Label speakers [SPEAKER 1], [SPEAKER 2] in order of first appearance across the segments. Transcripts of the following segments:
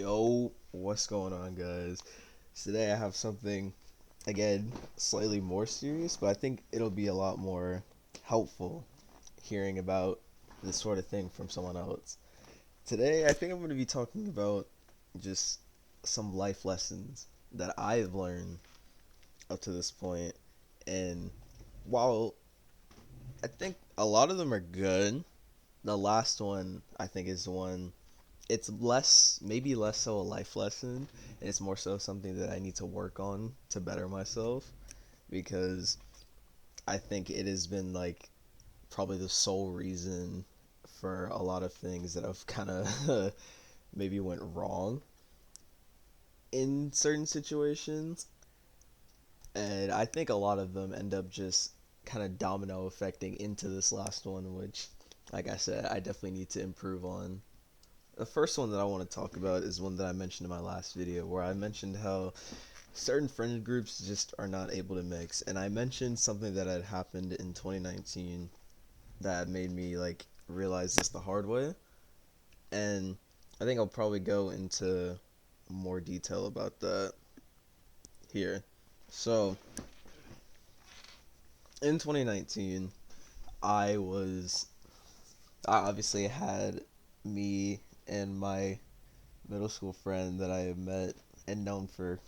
[SPEAKER 1] Yo, what's going on, guys? Today I have something, again, slightly more serious, but I think it'll be a lot more helpful hearing about this sort of thing from someone else. Today, I think I'm going to be talking about just some life lessons that I've learned up to this point. And while I think a lot of them are good, the last one I think is the one it's less maybe less so a life lesson, and it's more so something that I need to work on to better myself, because I think it has been like probably the sole reason for a lot of things that have kind of maybe went wrong in certain situations. And I think a lot of them end up just kind of domino affecting into this last one, which, like I said, I definitely need to improve on. The first one that I want to talk about is one that I mentioned in my last video, where I mentioned how certain friend groups just are not able to mix. And I mentioned something that had happened in 2019 that made me like realize this the hard way. And I think I'll probably go into more detail about that here. So, in 2019, I was I obviously had me and my middle school friend that I had met and known for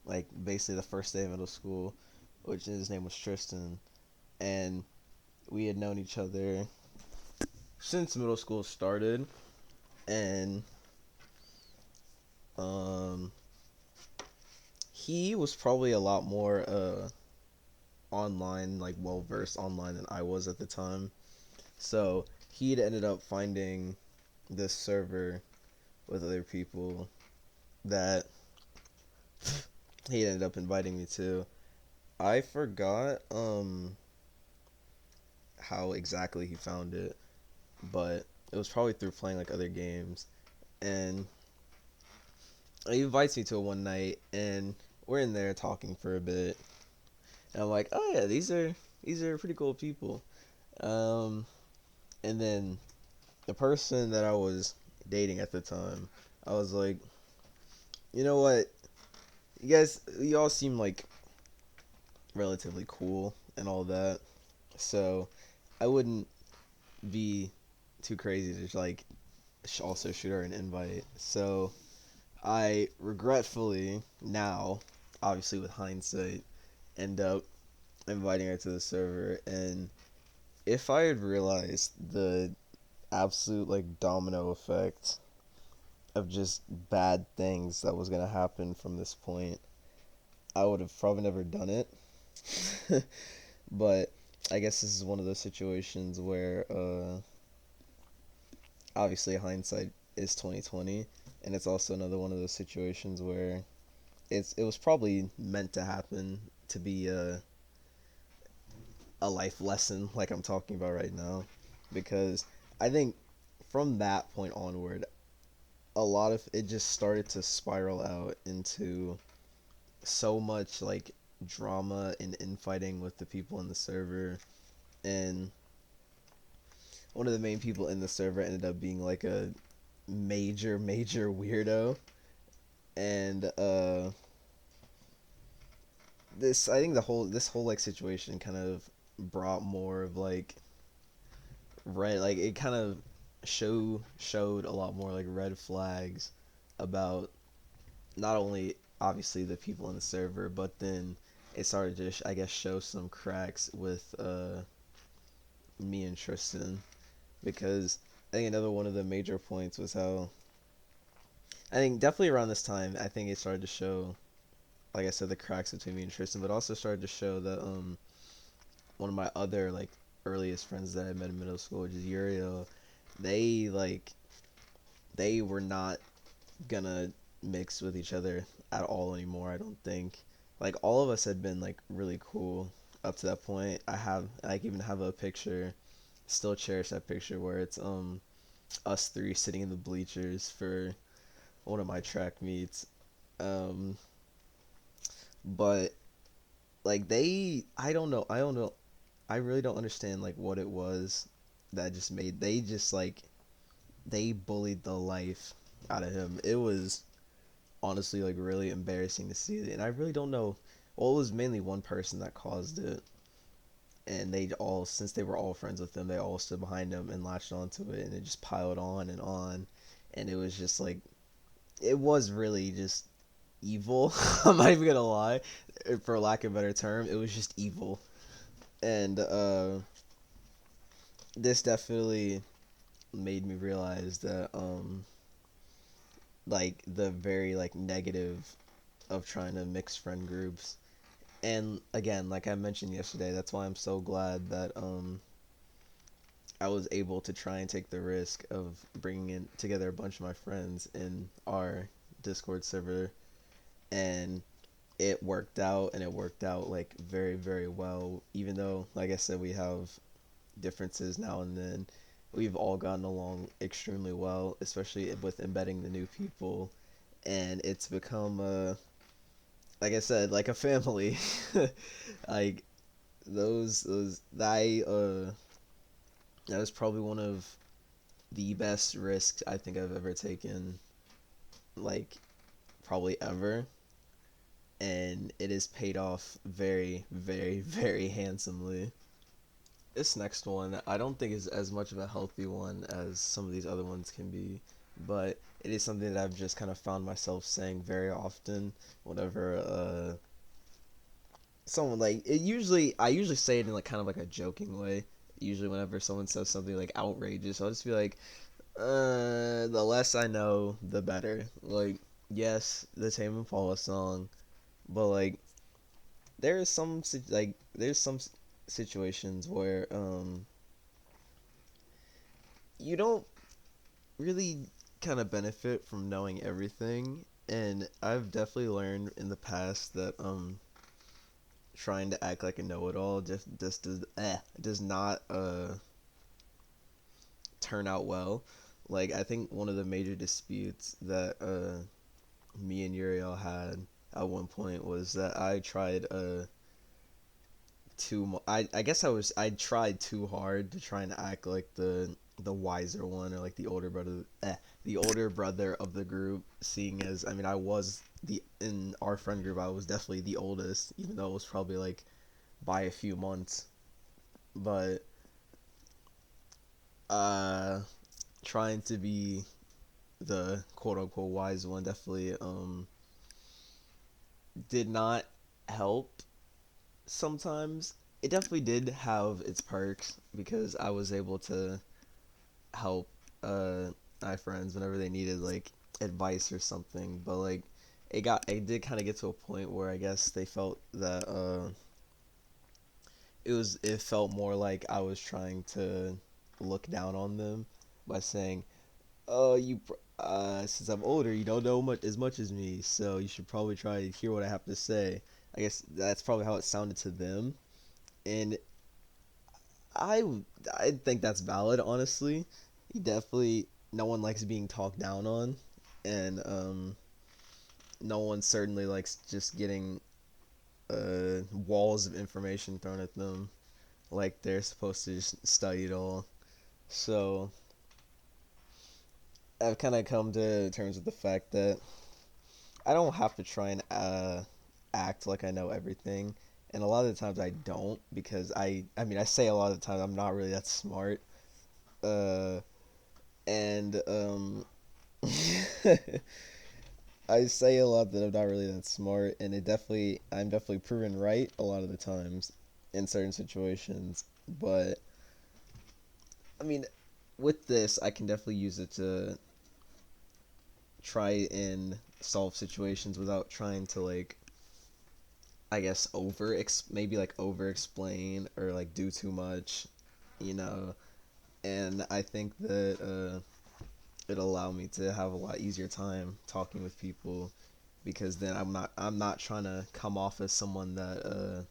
[SPEAKER 1] like basically the first day of middle school, which his name was Tristan, and we had known each other since middle school started, and um, he was probably a lot more online, like well versed online than I was at the time. So he'd ended up finding this server with other people that he ended up inviting me to. I forgot how exactly he found it, but it was probably through playing like other games. And he invites me to it one night, and we're in there talking for a bit. And I'm like, oh yeah, these are pretty cool people. Um, and then the person that I was dating at the time, I was like, you know what, you all seem like relatively cool and all that, so I wouldn't be too crazy to like also shoot her an invite. So I regretfully now, obviously with hindsight, end up inviting her to the server. And if I had realized the absolute like domino effect of just bad things that was gonna happen from this point, I would have probably never done it. But I guess this is one of those situations where obviously hindsight is 2020, and it's also another one of those situations where it was probably meant to happen to be a life lesson like I'm talking about right now, because I think from that point onward, a lot of it just started to spiral out into so much like drama and infighting with the people in the server. And one of the main people in the server ended up being like a major weirdo. And this I think this whole like situation kind of brought more of like red, like it kind of showed a lot more like red flags about not only obviously the people in the server, but then it started to I guess show some cracks with me and Tristan, because I think another one of the major points was how I think definitely around this time I think it started to show, like I said, the cracks between me and Tristan, but also started to show that one of my other like earliest friends that I met in middle school, which is Uriel, they like they were not gonna mix with each other at all anymore. I don't think. Like all of us had been like really cool up to that point. I even have a picture, still cherish that picture, where it's us three sitting in the bleachers for one of my track meets. Um, but like I don't know, I really don't understand like what it was that just made they just like they bullied the life out of him. It was honestly like really embarrassing to see. And I really don't know. Well, it was mainly one person that caused it, and they all, since they were all friends with him, they all stood behind him and latched onto it, and it just piled on and on, and it was just like it was really just evil. I'm not even gonna lie, for lack of a better term, it was just evil, and this definitely made me realize that like the very like negative of trying to mix friend groups. And again, like I mentioned yesterday, that's why I'm so glad that I was able to try and take the risk of bringing in together a bunch of my friends in our Discord server, and it worked out, and it worked out like very very well. Even though, like I said, we have differences now and then, we've all gotten along extremely well, especially with embedding the new people, and it's become like I said, like a family. Like those that was probably one of the best risks I think I've ever taken, like probably ever, and it is paid off very, very, very handsomely. This next one, I don't think is as much of a healthy one as some of these other ones can be, but it is something that I've just kind of found myself saying very often whenever someone like it usually I usually say it in like kind of like a joking way. Usually whenever someone says something like outrageous, I'll just be like, the less I know, the better. Like, yes, the Tame Impala song, but like, there is some there's some situations where you don't really kind of benefit from knowing everything, and I've definitely learned in the past that trying to act like a know-it-all just does not turn out well. Like I think one of the major disputes that me and Uriel had at one point was that I tried I guess I tried too hard to try and act like the wiser one, or like the older brother of the group, seeing as I mean I was the in our friend group I was definitely the oldest, even though it was probably like by a few months. But uh trying to be the quote unquote wise one definitely did not help sometimes. It definitely did have its perks because I was able to help my friends whenever they needed like advice or something. But like it did kind of get to a point where I guess they felt that it felt more like I was trying to look down on them by saying, "Oh, since I'm older, you don't know much as me, so you should probably try to hear what I have to say." I guess that's probably how it sounded to them, and I I think that's valid. Honestly, he definitely no one likes being talked down on, and no one certainly likes just getting walls of information thrown at them like they're supposed to just study it all. So I've kind of come to terms with the fact that I don't have to try and act like I know everything, and a lot of the times I don't because I mean I say a lot of the time I'm not really that smart, uh, and I say a lot that I'm not really that smart, and I'm definitely proven right a lot of the times in certain situations. But I mean, with this, I can definitely use it to try and solve situations without trying to like I guess maybe like over explain or like do too much, you know. And I think that it'll allow me to have a lot easier time talking with people because then I'm not trying to come off as someone that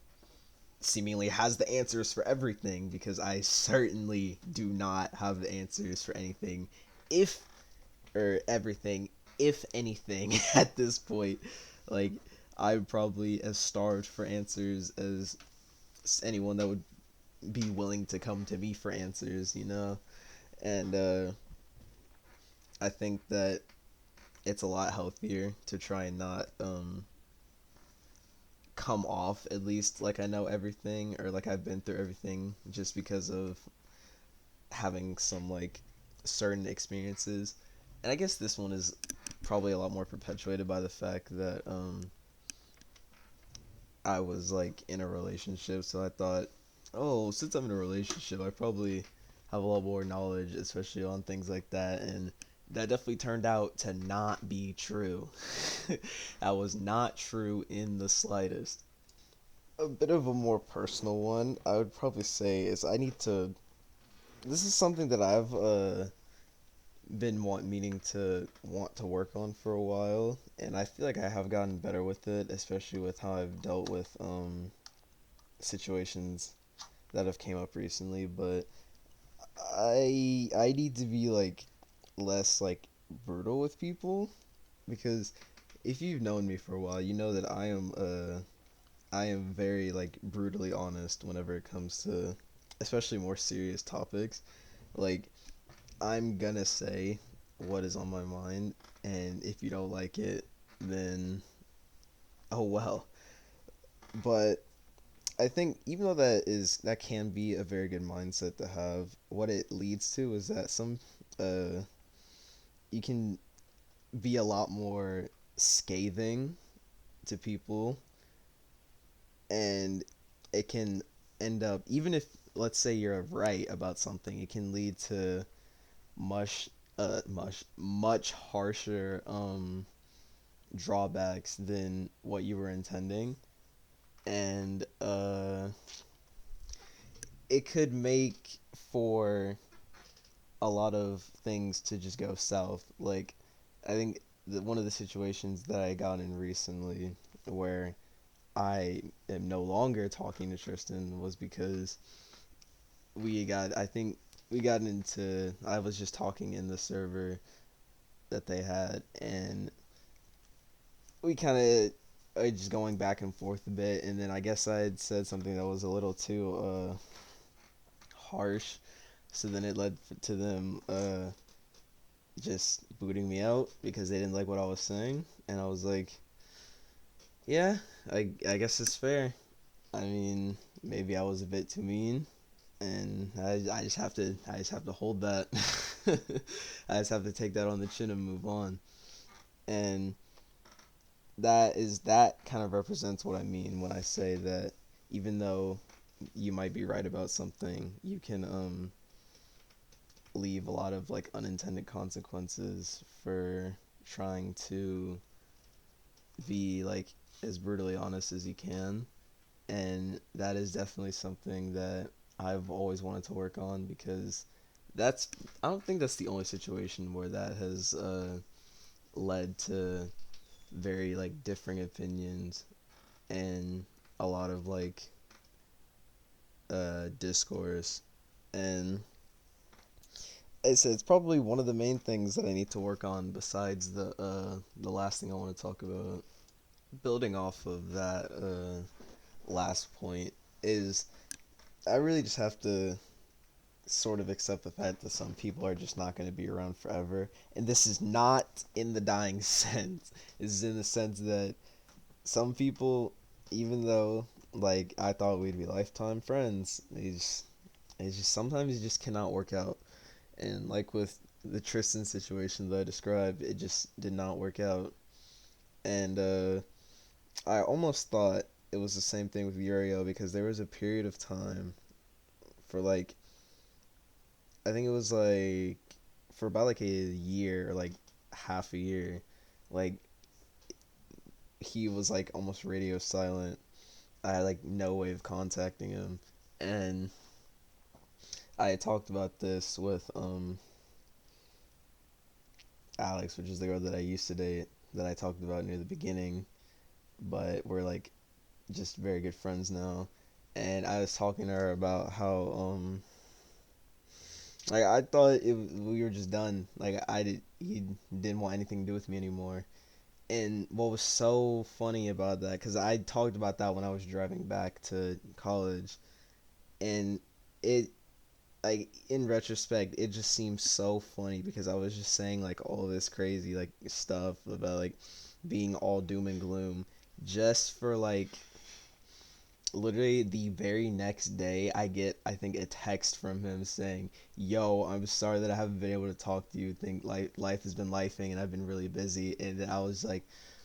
[SPEAKER 1] seemingly has the answers for everything, because I certainly do not have the answers for anything, if or everything, if anything, at this point. Like, I'm probably as starved for answers as anyone that would be willing to come to me for answers, you know? And I think that it's a lot healthier to try and not come off at least like I know everything or like I've been through everything just because of having some like certain experiences. And I guess this one is probably a lot more perpetuated by the fact that I was like in a relationship, so I thought, oh, since I'm in a relationship, I probably have a lot more knowledge, especially on things like that. And that definitely turned out to not be true. That was not true in the slightest. A bit of a more personal one, I would probably say, is I need to. This is something that I've been want to work on for a while, and I feel like I have gotten better with it, especially with how I've dealt with situations that have came up recently. But I need to be like less like brutal with people because if you've known me for a while, you know that I am very like brutally honest whenever it comes to especially more serious topics. Like I'm gonna say what is on my mind, and if you don't like it, then oh well. But I think even though that can be a very good mindset to have, what it leads to is that uh you can be a lot more scathing to people, and it can end up even if let's say you're right about something, it can lead to much harsher drawbacks than what you were intending, and it could make for a lot of things to just go south. Like, I think one of the situations that I got in recently where I am no longer talking to Tristan was because I think we got into, I was just talking in the server that they had, and we kind of just going back and forth a bit, and then I guess I had said something that was a little too harsh, so then it led to them just booting me out because they didn't like what I was saying, and I was like, yeah, I guess it's fair. I mean, maybe I was a bit too mean, and I just have to hold that. I just have to take that on the chin and move on. And that kind of represents what I mean when I say that even though you might be right about something, you can leave a lot of like unintended consequences for trying to be like as brutally honest as you can. And that is definitely something that I've always wanted to work on because that's I don't think that's the only situation where that has led to very like differing opinions and a lot of like discourse. And it's probably one of the main things that I need to work on besides the last thing I want to talk about. Building off of that last point is I really just have to sort of accept the fact that some people are just not going to be around forever. And this is not in the dying sense. This is in the sense that some people, even though like I thought we'd be lifetime friends, it's just sometimes it just cannot work out. And like with the Tristan situation that I described, it just did not work out. And I almost thought it was the same thing with Uriel because there was a period of time for like I think it was like for about like a year, like half a year, like he was like almost radio silent. I had like no way of contacting him, and I had talked about this with Alex, which is the girl that I used to date that I talked about near the beginning, but we're like just very good friends now. And I was talking to her about how like I thought we were just done. Like he didn't want anything to do with me anymore. And what was so funny about that, because I talked about that when I was driving back to college, and it like in retrospect, it just seems so funny because I was just saying like all this crazy like stuff about like being all doom and gloom just for like literally the very next day I get I think a text from him saying, "Yo, I'm sorry that I haven't been able to talk to you. Think like life has been lifing and I've been really busy." And I was like,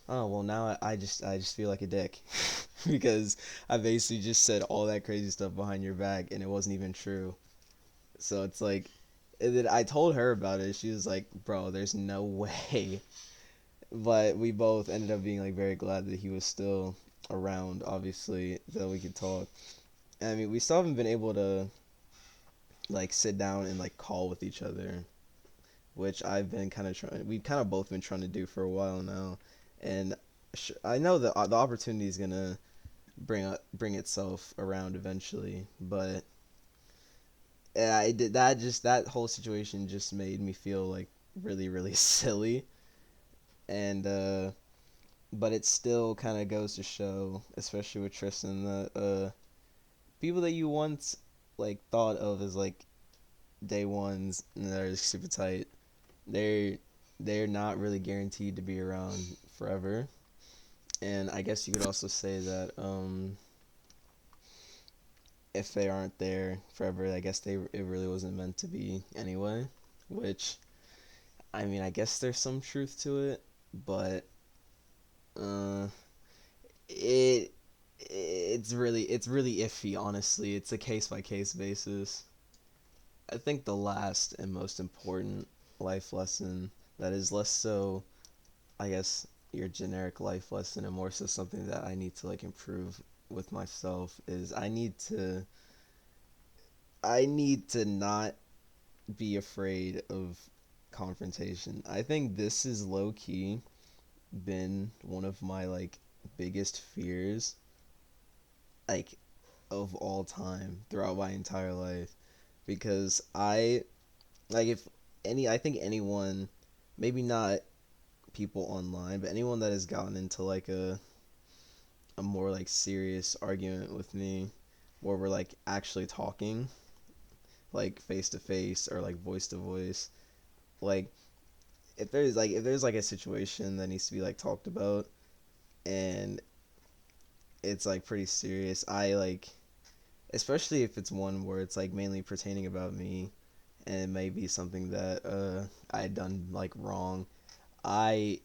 [SPEAKER 1] "Oh, well now I just feel like a dick." Because I basically just said all that crazy stuff behind your back and it wasn't even true. So it's like, and then I told her about it. She was like, "Bro, there's no way." But we both ended up being like very glad that he was still around, obviously, that we could talk. I mean, we still haven't been able to like sit down and like call with each other, which I've been kind of trying. We've kind of both been trying to do for a while now, and I know that the opportunity is gonna bring itself around eventually. But yeah, I did that. Just that whole situation just made me feel like really silly, and but it still kind of goes to show, especially with Tristan, that people that you once like thought of as like day ones and that are super tight, they're they're not really guaranteed to be around forever. And I guess you could also say that if they aren't there forever, I guess it really wasn't meant to be anyway. Which I mean, I guess there's some truth to it, but uh, it it's really iffy. Honestly, it's a case by case basis. I think the last and most important life lesson that is less so, I guess, your generic life lesson and more so something that I need to like improve with myself is I need to not be afraid of confrontation. I think this is low key been one of my like biggest fears like of all time throughout my entire life because I like if any I think anyone, maybe not people online, but anyone that has gotten into like a more like serious argument with me where we're like actually talking like face to face or like voice to voice, like if there's like a situation that needs to be like talked about and it's like pretty serious, I like, especially if it's one where it's like mainly pertaining about me and it may be something that I had done like wrong, I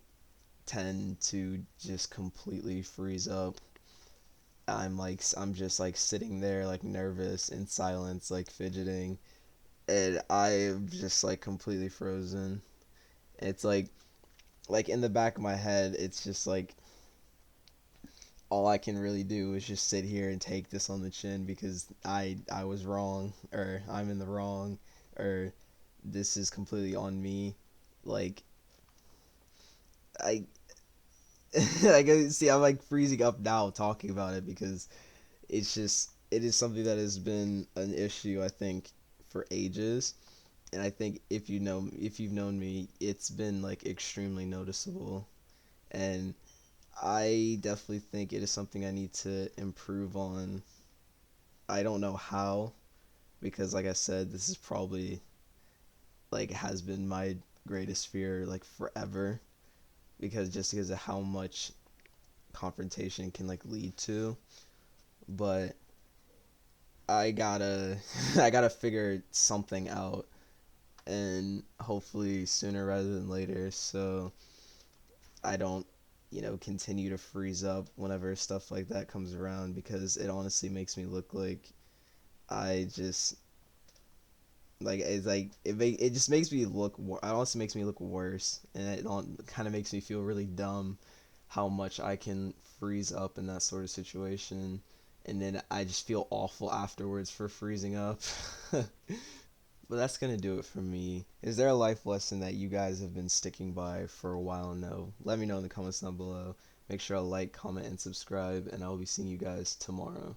[SPEAKER 1] tend to just completely freeze up. I'm just like sitting there like nervous in silence, like fidgeting, and I'm just like completely frozen. It's like in the back of my head, it's just like all I can really do is just sit here and take this on the chin because I was wrong or I'm in the wrong or this is completely on me. Like I I guess see I'm like freezing up now talking about it because it is something that has been an issue I think for ages, and I think if you've known me, it's been like extremely noticeable, and I definitely think it is something I need to improve on. I don't know how because like I said, this is probably like has been my greatest fear like forever because of how much confrontation can like lead to, but I gotta I gotta figure something out and hopefully sooner rather than later so I don't continue to freeze up whenever stuff like that comes around because it honestly makes me look like I just like it's like it just makes me look it also makes me look worse and it kind of makes me feel really dumb how much I can freeze up in that sort of situation and then I just feel awful afterwards for freezing up. But that's gonna do it for me. Is there a life lesson that you guys have been sticking by for a while now? Let me know in the comments down below. Make sure to like, comment, and subscribe, and I will be seeing you guys tomorrow.